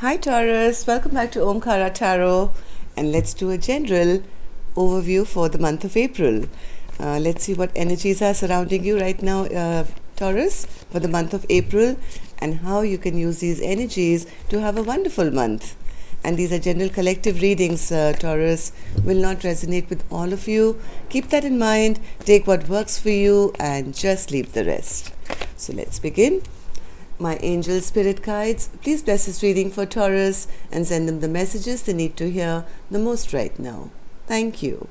Hi Taurus, welcome back to Omkara Tarot, and let's do a general overview for the month of April. Let's see what energies are surrounding you right now, Taurus, for the month of April, and how you can use these energies to have a wonderful month. And these are general collective readings, Taurus, will not resonate with all of you. Keep that in mind, take what works for you, and just leave the rest. So let's begin. My angel spirit guides, please bless this reading for Taurus and send them the messages they need to hear the most right now. Thank you.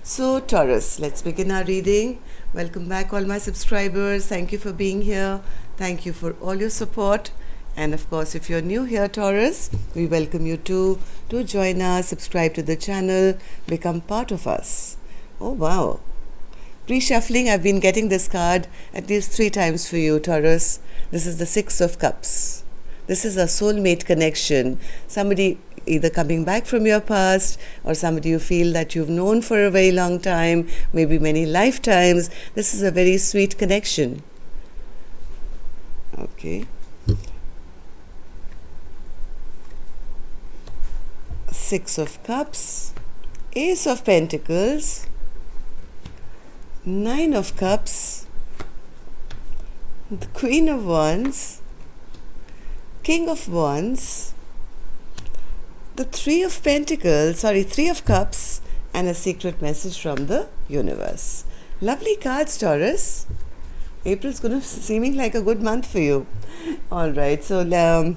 So Taurus, let's begin our reading. Welcome back all my subscribers. Thank you for being here. Thank you for all your support. And of course, if you're new here, Taurus, we welcome you to join us, subscribe to the channel, become part of us. Oh wow. Pre-shuffling, I've been getting this card at least 3 times for you, Taurus. This is the 6 of Cups. This is a soulmate connection. Somebody either coming back from your past or somebody you feel that you've known for a very long time, maybe many lifetimes. This is a very sweet connection. Okay. 6 of Cups, Ace of Pentacles, 9 of Cups, the Queen of Wands, King of Wands, the 3 of Pentacles, 3 of Cups, and a secret message from the universe. Lovely cards, Taurus. April's going to seeming like a good month for you. All right, so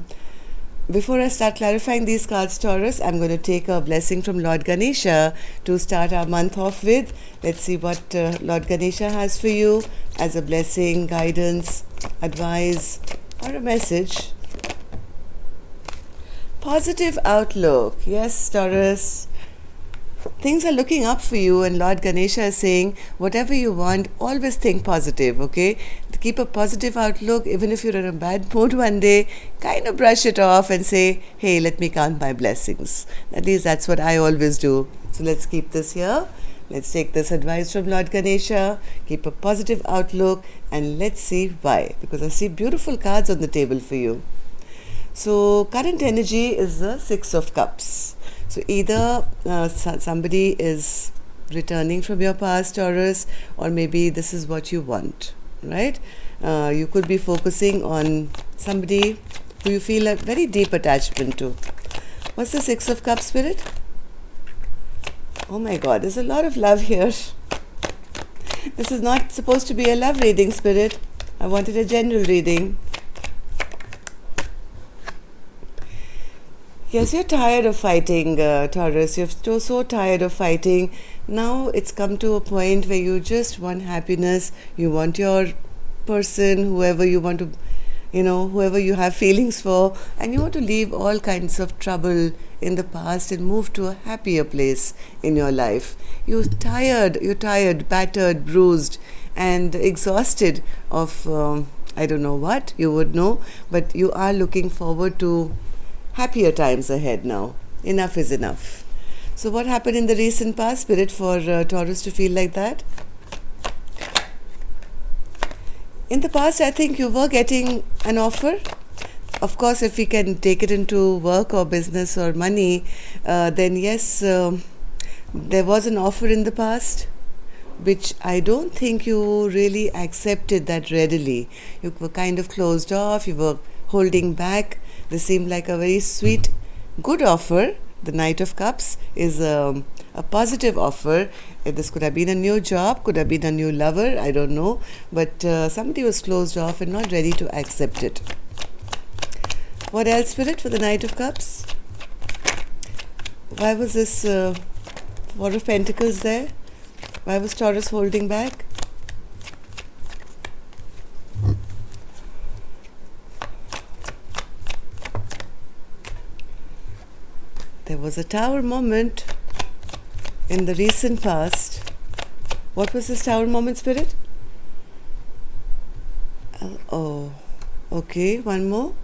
before I start clarifying these cards, Taurus, I'm going to take a blessing from Lord Ganesha to start our month off with. Let's see what Lord Ganesha has for you as a blessing, guidance, advice, or a message. Positive outlook. Yes, Taurus. Things are looking up for you, and Lord Ganesha is saying, whatever you want, always think positive, okay? Keep a positive outlook. Even if you're in a bad mood one day, kind of brush it off and say, hey, let me count my blessings. At least that's what I always do. So let's keep this here. Let's take this advice from Lord Ganesha. Keep a positive outlook, and let's see why. Because I see beautiful cards on the table for you. So current energy is the 6 of Cups. So either somebody is returning from your past, Taurus, or maybe this is what you want, right? You could be focusing on somebody who you feel a very deep attachment to. What's the 6 of Cups, Spirit? Oh my God, there's a lot of love here. This is not supposed to be a love reading, Spirit. I wanted a general reading. Yes, you're tired of fighting, Taurus. You're so tired of fighting. Now it's come to a point where you just want happiness. You want your person, whoever you want to, whoever you have feelings for, and you want to leave all kinds of trouble in the past and move to a happier place in your life. You're tired, battered, bruised, and exhausted of, I don't know what, you would know, but you are looking forward to happier times ahead now. Enough is enough. So what happened in the recent past, Spirit, for Taurus to feel like that? In the past, I think you were getting an offer. Of course, if we can take it into work or business or money, then yes, there was an offer in the past, which I don't think you really accepted that readily. You were kind of closed off, you were holding back. This seemed like a very sweet, good offer. The Knight of Cups is a positive offer. This could have been a new job, could have been a new lover, I don't know. But somebody was closed off and not ready to accept it. What else, Spirit, for the Knight of Cups? Why was this 4 of Pentacles there? Why was Taurus holding back? There was a Tower moment in the recent past. What was this Tower moment, Spirit? Oh, okay, one more.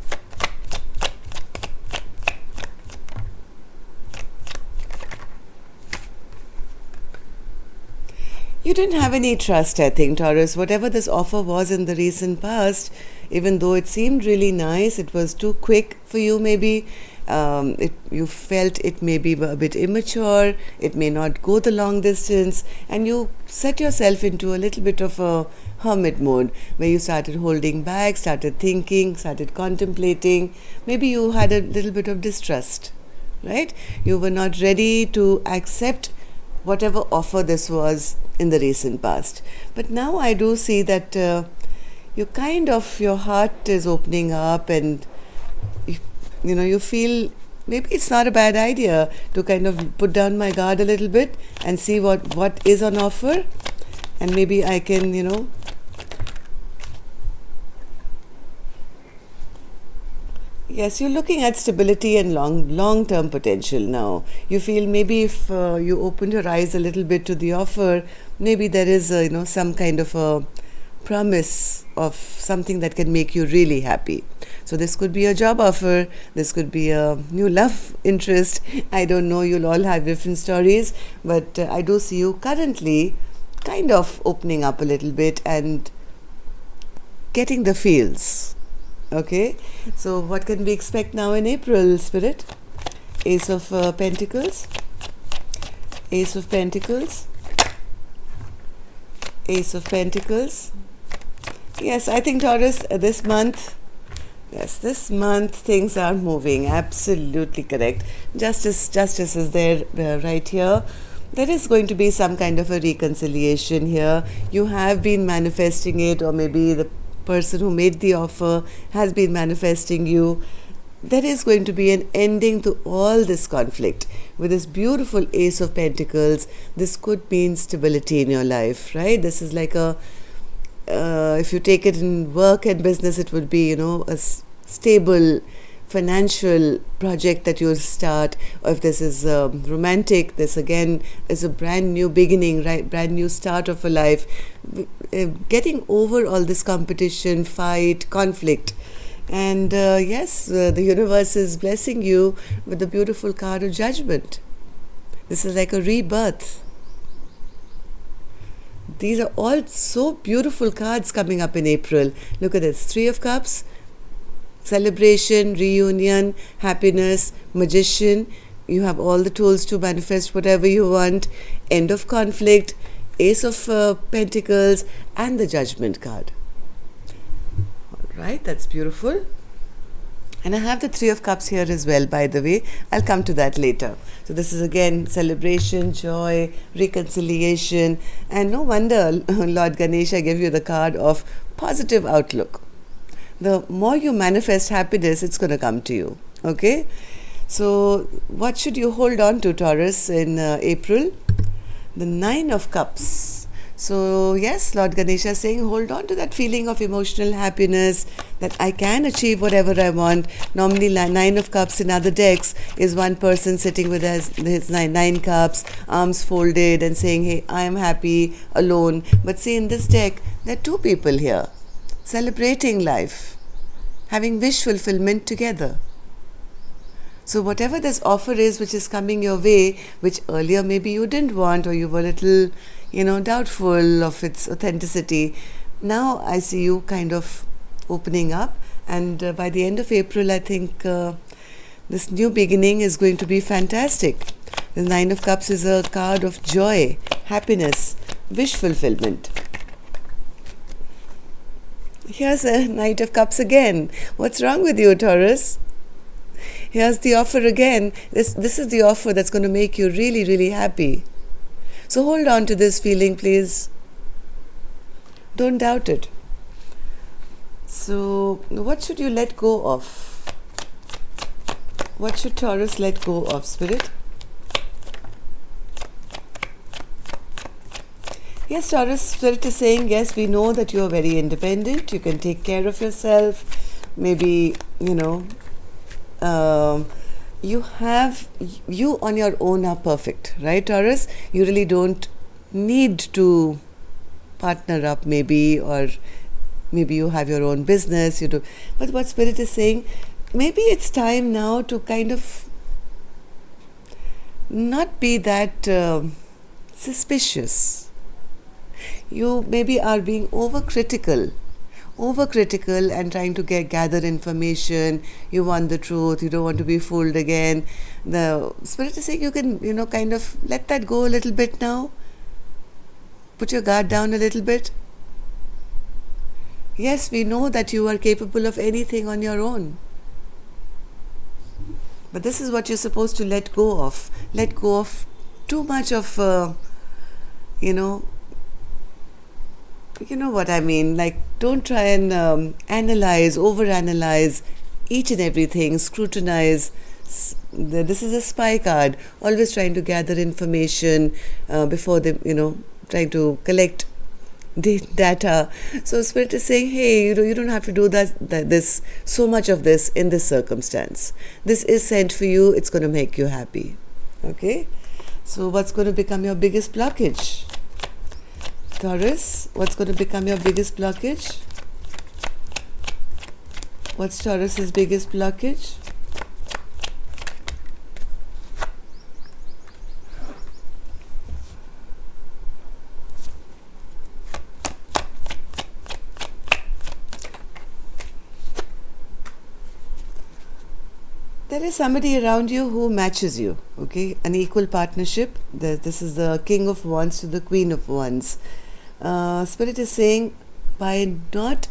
You didn't have any trust, I think, Taurus. Whatever this offer was in the recent past, even though it seemed really nice, it was too quick for you maybe, You felt it may be a bit immature, it may not go the long distance, and you set yourself into a little bit of a hermit mode where you started holding back, started thinking, started contemplating. Maybe you had a little bit of distrust, right? You were not ready to accept whatever offer this was in the recent past. But now I do see that your heart is opening up, and you feel maybe it's not a bad idea to kind of put down my guard a little bit and see what is on offer, and maybe I can Yes, you're looking at stability and long term potential now. You feel maybe if you open your eyes a little bit to the offer, maybe there is some kind of a promise of something that can make you really happy. So this could be a job offer, this could be a new love interest. I don't know, you'll all have different stories, but I do see you currently kind of opening up a little bit and getting the feels. Okay, so what can we expect now in April, Spirit? Ace of Pentacles, Ace of Pentacles, Ace of Pentacles. Yes, I think Taurus, this month things are moving. Absolutely correct. Justice is there right here. There is going to be some kind of a reconciliation here. You have been manifesting it, or maybe the person who made the offer has been manifesting you. There is going to be an ending to all this conflict. With this beautiful Ace of Pentacles, this could mean stability in your life, right? This is like if you take it in work and business, it would be, a stable financial project that you'll start. Or if this is romantic, this again is a brand new beginning, right? Brand new start of a life. Getting over all this competition, fight, conflict. And yes, the universe is blessing you with the beautiful card of Judgment. This is like a rebirth. These are all so beautiful cards coming up in April. Look at this. 3 of Cups, celebration, reunion, happiness, Magician. You have all the tools to manifest whatever you want. End of conflict, Ace of Pentacles, and the Judgment card. All right, that's beautiful. And I have the 3 of Cups here as well, by the way. I'll come to that later. So this is again celebration, joy, reconciliation. And no wonder Lord Ganesha gave you the card of positive outlook. The more you manifest happiness, it's going to come to you. Okay? So what should you hold on to, Taurus, in April? The 9 of Cups. So yes, Lord Ganesha is saying hold on to that feeling of emotional happiness, that I can achieve whatever I want. Normally 9 of Cups in other decks is one person sitting with his nine cups, arms folded, and saying, hey, I am happy alone. But see, in this deck, there are 2 people here celebrating life, having wish fulfillment together. So whatever this offer is which is coming your way, which earlier maybe you didn't want, or you were a little doubtful of its authenticity, now I see you kind of opening up, and by the end of April, I think this new beginning is going to be fantastic. The 9 of Cups is a card of joy, happiness, wish fulfillment. Here's a Knight of Cups again. What's wrong with you, Taurus? Here's the offer again. This is the offer that's going to make you really, really happy. So hold on to this feeling, please. Don't doubt it. So what should you let go of? What should Taurus let go of, Spirit? Yes, Taurus, Spirit is saying, yes, we know that you are very independent. You can take care of yourself. Maybe, you on your own are perfect, right, Taurus? You really don't need to partner up, maybe, or maybe you have your own business. You do, but what Spirit is saying, maybe it's time now to kind of not be that suspicious. You maybe are being overcritical overcritical and trying to gather information. You want the truth, you don't want to be fooled again. The Spirit is saying you can, kind of let that go a little bit now. Put your guard down a little bit. Yes, we know that you are capable of anything on your own. But this is what you're supposed to let go of. Let go of too much of, you know what I mean. Like, don't try and overanalyze each and everything, scrutinize. This is a spy card, always trying to gather information before they, trying to collect data. So Spirit is saying, hey, you don't have to do this so much of this in this circumstance. This is sent for you. It's going to make you happy. Okay. So what's going to become your biggest blockage? Taurus, what's going to become your biggest blockage? What's Taurus's biggest blockage? There is somebody around you who matches you, okay? An equal partnership. This is the King of Wands to the Queen of Wands. Spirit is saying, by not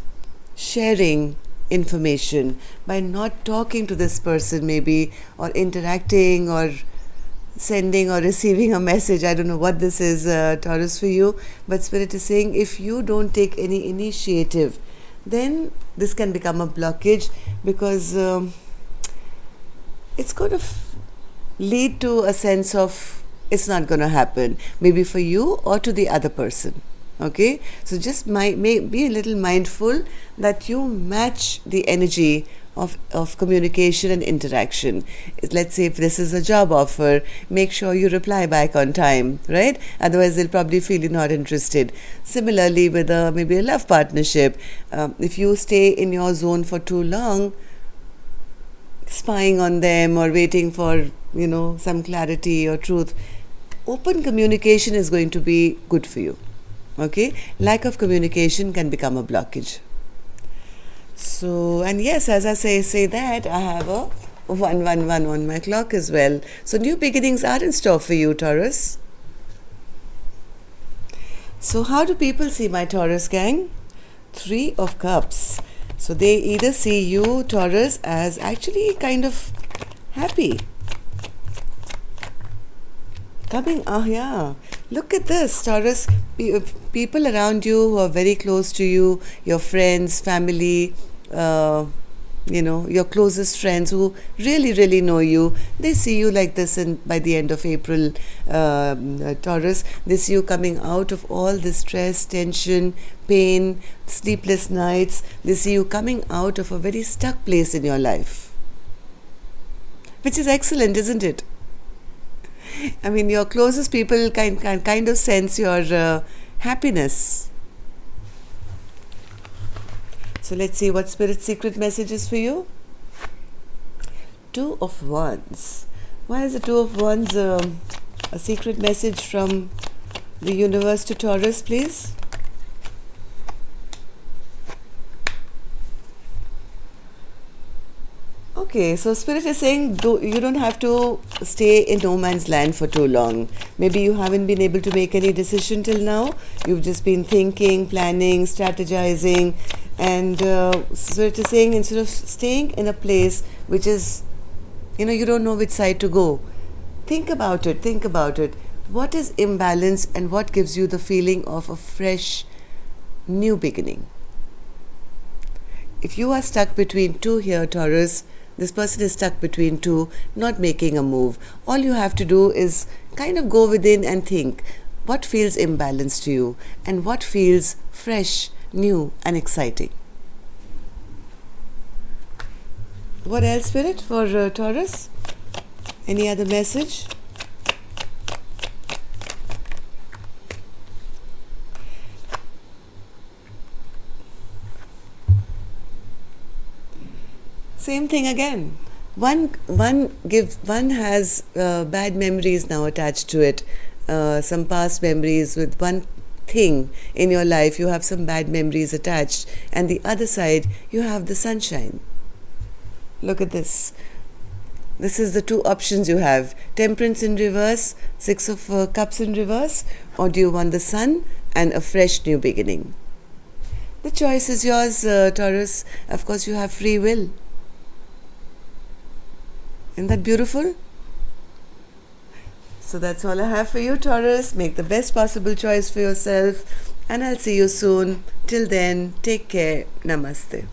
sharing information, by not talking to this person maybe, or interacting or sending or receiving a message, I don't know what this is, Taurus, for you, but Spirit is saying if you don't take any initiative, then this can become a blockage, because it's going to lead to a sense of it's not going to happen, maybe for you or to the other person. Okay, so just be a little mindful that you match the energy of communication and interaction. Let's say if this is a job offer, make sure you reply back on time, right? Otherwise they'll probably feel you're not interested. Similarly with maybe a love partnership, if you stay in your zone for too long, spying on them or waiting for some clarity or truth, open communication is going to be good for you. Okay, lack of communication can become a blockage. So, and yes, as I say that, I have a 111 on my clock as well. So new beginnings are in store for you, Taurus. So how do people see my Taurus gang? 3 of Cups. So they either see you, Taurus, as actually kind of happy. Yeah. Look at this, Taurus. People around you who are very close to you, your friends, family, your closest friends who really, really know you, they see you like this, and by the end of April, Taurus, they see you coming out of all this stress, tension, pain, sleepless nights. They see you coming out of a very stuck place in your life, which is excellent, isn't it? I mean, your closest people can kind of sense your happiness. So let's see what Spirit's secret message is for you. 2 of Wands. Why is the 2 of Wands a secret message from the universe to Taurus, please? Okay, so Spirit is saying you don't have to stay in no man's land for too long. Maybe you haven't been able to make any decision till now. You've just been thinking, planning, strategizing, and Spirit is saying instead of staying in a place which is, you don't know which side to go, think about it. What is imbalance and what gives you the feeling of a fresh, new beginning? If you are stuck between 2 here, Taurus, this person is stuck between 2, not making a move. All you have to do is kind of go within and think what feels imbalanced to you and what feels fresh, new and exciting. What else, Spirit, for Taurus? Any other message? Same thing again. One has bad memories now attached to it. Some past memories with one thing in your life, you have some bad memories attached, and the other side, you have the sunshine. Look at this. This is the two options you have. Temperance in reverse, Six of Cups in reverse, or do you want the sun and a fresh new beginning? The choice is yours, Taurus. Of course, you have free will. Isn't that beautiful? So that's all I have for you, Taurus. Make the best possible choice for yourself, and I'll see you soon. Till then, take care. Namaste.